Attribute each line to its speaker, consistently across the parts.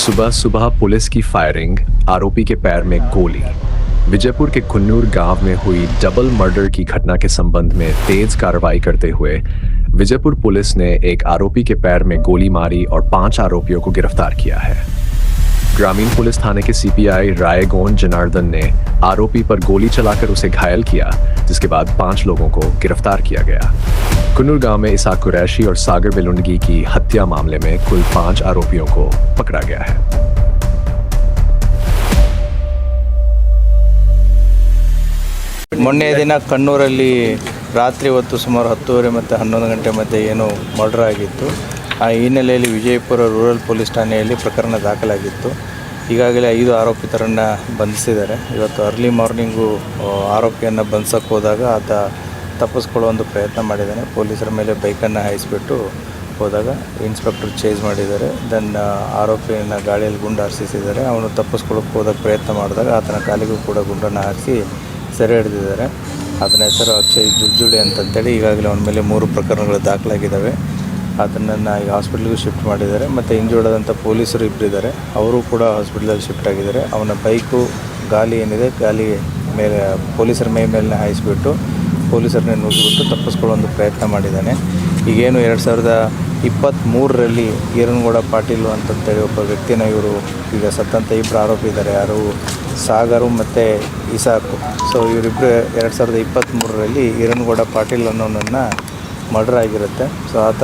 Speaker 1: सुबह सुबह पुलिस की फायरिंग, आरोपी के पैर में गोली। विजयपुर के खुन्नूर गांव में हुई डबल मर्डर की घटना के संबंध में तेज कार्रवाई करते हुए विजयपुर पुलिस ने एक आरोपी के पैर में गोली मारी और 5 आरोपियों को गिरफ्तार किया है। ग्रामीण पुलिस थाने के सीपीआई रायगोन जनार्दन ने आरोपी पर गोली चलाकर उसे घायल किया, जिसके बाद 5 लोगों को गिरफ्तार किया गया। कुन्नूर गांव में इसाक कुरैशी और सागर बेलुंडगी की हत्या मामले में कुल 5 आरोपियों को पकड़ा गया है।
Speaker 2: ಮೊನ್ನೆ ದಿನ ಕಣ್ಣೂರಲ್ಲಿ ರಾತ್ರಿ ಹೊತ್ತು ಸುಮಾರು 10:30 ಮತ್ತು 11 ಗಂಟೆ ಮಧ್ಯೆ ಏನೋ ಮರ್ಡರ್ ಆಗಿತ್ತು. ಆ ಹಿನ್ನೆಲೆಯಲ್ಲಿ ವಿಜಯಪುರ ರೂರಲ್ ಪೊಲೀಸ್ ಠಾಣೆಯಲ್ಲಿ ಪ್ರಕರಣ ದಾಖಲಾಗಿತ್ತು. ಈಗಾಗಲೇ 5 ಆರೋಪಿತರನ್ನು ಬಂಧಿಸಿದ್ದಾರೆ. ಇವತ್ತು ಅರ್ಲಿ ಮಾರ್ನಿಂಗು ಆರೋಪಿಯನ್ನು ಬಂಧಿಸೋಕ್ಕೆ ಹೋದಾಗ ಆತ ತಪ್ಪಿಸ್ಕೊಳ್ಳೋ ಒಂದು ಪ್ರಯತ್ನ ಮಾಡಿದ್ದಾನೆ. ಪೊಲೀಸರ ಮೇಲೆ ಬೈಕನ್ನು ಹಾಯಿಸಿಬಿಟ್ಟು ಹೋದಾಗ ಇನ್ಸ್ಪೆಕ್ಟರ್ ಚೇಸ್ ಮಾಡಿದ್ದಾರೆ. ದೆನ್ ಆರೋಪಿಯನ್ನು ಗಾಳಿಯಲ್ಲಿ ಗುಂಡು ಹಾರಿಸಿದ್ದಾರೆ. ಅವನು ತಪ್ಪಿಸ್ಕೊಳ್ಳೋಕ್ಕೆ ಹೋದಾಗ ಪ್ರಯತ್ನ ಮಾಡಿದಾಗ ಆತನ ಕಾಲಿಗೂ ಕೂಡ ಗುಂಡನ್ನು ಹಾರಿಸಿ ಸೆರೆ ಹಿಡಿದಿದ್ದಾರೆ. ಆತನ ಹೆಸರು ಅಕ್ಷಯ್ ಜುಜ್ಜುಡಿ ಅಂತಂತೇಳಿ. ಈಗಾಗಲೇ ಅವನ ಮೇಲೆ 3 ಪ್ರಕರಣಗಳು ದಾಖಲಾಗಿದ್ದಾವೆ. ಅದನ್ನು ಈಗ ಹಾಸ್ಪಿಟ್ಲಿಗೂ ಶಿಫ್ಟ್ ಮಾಡಿದ್ದಾರೆ. ಮತ್ತು ಇಂಜೂರ್ಡ್ ಆದಂಥ ಪೊಲೀಸರು ಇಬ್ಬರಿದ್ದಾರೆ, ಅವರು ಕೂಡ ಹಾಸ್ಪಿಟ್ಲಲ್ಲಿ ಶಿಫ್ಟ್ ಆಗಿದ್ದಾರೆ. ಅವನ ಬೈಕು ಗಾಲಿ ಏನಿದೆ, ಗಾಲಿ ಮೇಲೆ ಪೊಲೀಸರ ಮೇಲೇ ಹಾಯಿಸಿಬಿಟ್ಟು ಪೊಲೀಸರನ್ನೇ ನುಗ್ಗಿಬಿಟ್ಟು ತಪ್ಪಿಸ್ಕೊಳ್ಳೋ ಒಂದು ಪ್ರಯತ್ನ ಮಾಡಿದ್ದಾನೆ. ಈಗೇನು 2023ರಲ್ಲಿ ಈರನಗೌಡ ಪಾಟೀಲು ಅಂತಂತೇಳಿ ಒಬ್ಬ ವ್ಯಕ್ತಿನ ಇವರು ಈಗ ಸತ್ತಂತ 2 ಆರೋಪಿ ಇದ್ದಾರೆ, ಯಾರು ಸಾಗರು ಮತ್ತು ಇಸಾಕು. ಸೊ ಇವರಿಬ್ಬರು 2023ರಲ್ಲಿ ಈರನಗೌಡ ಪಾಟೀಲ್ ಅನ್ನೋನನ್ನು ಮರ್ಡರ್ ಆಗಿರುತ್ತೆ. ಸೊ ಆತ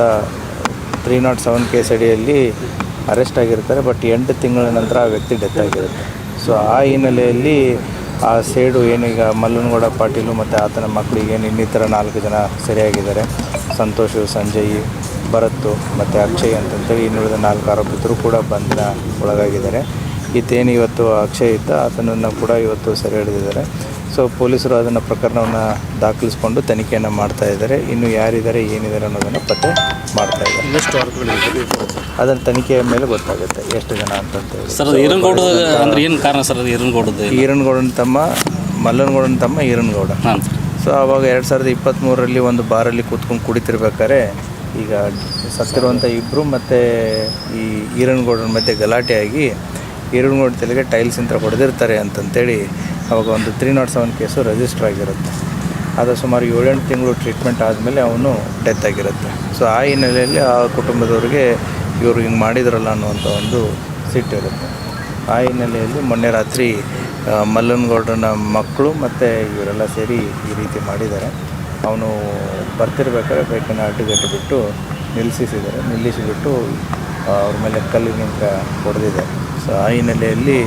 Speaker 2: 307 ಕೇಸ್ ಅಡಿಯಲ್ಲಿ ಅರೆಸ್ಟ್ ಆಗಿರ್ತಾರೆ. ಬಟ್ 8 ತಿಂಗಳ ನಂತರ ಆ ವ್ಯಕ್ತಿ ಡೆತ್ ಆಗಿರುತ್ತೆ. ಸೊ ಆ ಹಿನ್ನೆಲೆಯಲ್ಲಿ ಆ ಸೇಡು ಏನೀಗ ಮಲ್ಲನಗೌಡ ಪಾಟೀಲು ಮತ್ತು ಆತನ ಮಕ್ಕಳಿಗೇನು ಇನ್ನಿತರ 4 ಜನ ಸೆರೆಯಾಗಿದ್ದಾರೆ. ಸಂತೋಷ್, ಸಂಜಯ್, ಭರತ್ ಮತ್ತು ಅಕ್ಷಯ್ ಅಂತಂತೇಳಿ ಇನ್ನುಳಿದ 4 ಆರೋಪಿತರು ಕೂಡ ಬಂಧನ ಒಳಗಾಗಿದ್ದಾರೆ. ಈತೇನು ಇವತ್ತು ಅಕ್ಷಯ್ ಇದ್ದ ಆತನನ್ನು ಕೂಡ ಇವತ್ತು ಸೆರೆ ಹಿಡಿದಿದ್ದಾರೆ. ಸೊ ಪೊಲೀಸರು ಅದನ್ನು ಪ್ರಕರಣವನ್ನು ದಾಖಲಿಸಿಕೊಂಡು ತನಿಖೆಯನ್ನು ಮಾಡ್ತಾ ಇದ್ದಾರೆ. ಇನ್ನು ಯಾರಿದ್ದಾರೆ ಏನಿದ್ದಾರೆ ಅನ್ನೋದನ್ನು ಪತ್ತೆ ಮಾಡ್ತಾ ಇದ್ದಾರೆ. ಅದನ್ನು ತನಿಖೆಯ ಮೇಲೆ ಗೊತ್ತಾಗುತ್ತೆ ಎಷ್ಟು ಜನ ಅಂತಂತೇಳಿ. ಈರನಗೌಡನ ತಮ್ಮ ಮಲ್ಲನಗೌಡನ ತಮ್ಮ ಈರನಗೌಡ. ಸೊ ಆವಾಗ 2023ರಲ್ಲಿ ಒಂದು ಬಾರಲ್ಲಿ ಕೂತ್ಕೊಂಡು ಕುಡಿತಿರ್ಬೇಕಾದ್ರೆ ಈಗ ಸತ್ತಿರುವಂಥ ಇಬ್ಬರು ಮತ್ತು ಈ ಈರನಗೌಡನ ಮಧ್ಯೆ ಗಲಾಟೆ ಆಗಿ ಈರನಗೌಡ ತಲೆಗೆ ಟೈಲ್ಸ್ ಯಂತ್ರ ಹೊಡೆದಿರ್ತಾರೆ ಅಂತಂತೇಳಿ ಅವಾಗ ಒಂದು 307 ಕೇಸು ರಿಜಿಸ್ಟರ್ ಆಗಿರುತ್ತೆ. ಅದು ಸುಮಾರು 7-8 ತಿಂಗಳು ಟ್ರೀಟ್ಮೆಂಟ್ ಆದಮೇಲೆ ಅವನು ಡೆತ್ ಆಗಿರುತ್ತೆ. ಸೊ ಆ ಹಿನ್ನೆಲೆಯಲ್ಲಿ ಆ ಕುಟುಂಬದವ್ರಿಗೆ ಇವರು ಹಿಂಗೆ ಮಾಡಿದ್ರಲ್ಲ ಅನ್ನುವಂಥ ಒಂದು ಸಿಟ್ಟಿರುತ್ತೆ. ಆ ಹಿನ್ನೆಲೆಯಲ್ಲಿ ಮೊನ್ನೆ ರಾತ್ರಿ ಮಲ್ಲನಗೌಡನ ಮಕ್ಕಳು ಮತ್ತು ಇವರೆಲ್ಲ ಸೇರಿ ಈ ರೀತಿ ಮಾಡಿದ್ದಾರೆ. ಅವನು ಬರ್ತಿರ್ಬೇಕಾದ್ರೆ ಬೈಕನ್ನು ಅಡ್ಡಗಟ್ಟಿಬಿಟ್ಟು ನಿಲ್ಲಿಸಿಬಿಟ್ಟು ಅವ್ರ ಮೇಲೆ ಕಲ್ಲಿನಿಂದ ಹೊಡೆದಿದ್ದಾರೆ. ಸೊ ಆ ಹಿನ್ನೆಲೆಯಲ್ಲಿ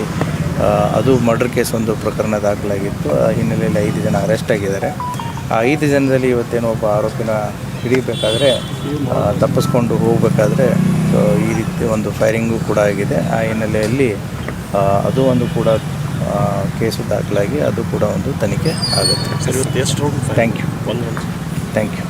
Speaker 2: ಅದು ಮರ್ಡರ್ ಕೇಸ್ ಒಂದು ಪ್ರಕರಣ ದಾಖಲಾಗಿತ್ತು. ಆ ಹಿನ್ನೆಲೆಯಲ್ಲಿ 5 ಜನ ಅರೆಸ್ಟ್ ಆಗಿದ್ದಾರೆ. ಆ 5 ಜನದಲ್ಲಿ ಇವತ್ತೇನೋ ಒಬ್ಬ ಆರೋಪಿನ ಹಿಡಿಬೇಕಾದ್ರೆ ತಪ್ಪಿಸ್ಕೊಂಡು ಹೋಗಬೇಕಾದ್ರೆ ಈ ರೀತಿ ಒಂದು ಫೈರಿಂಗು ಕೂಡ ಆಗಿದೆ. ಆ ಹಿನ್ನೆಲೆಯಲ್ಲಿ ಅದು ಒಂದು ಕೂಡ ಕೇಸು ದಾಖಲಾಗಿ ಅದು ಕೂಡ ಒಂದು ತನಿಖೆ ಆಗುತ್ತೆ. Thank you.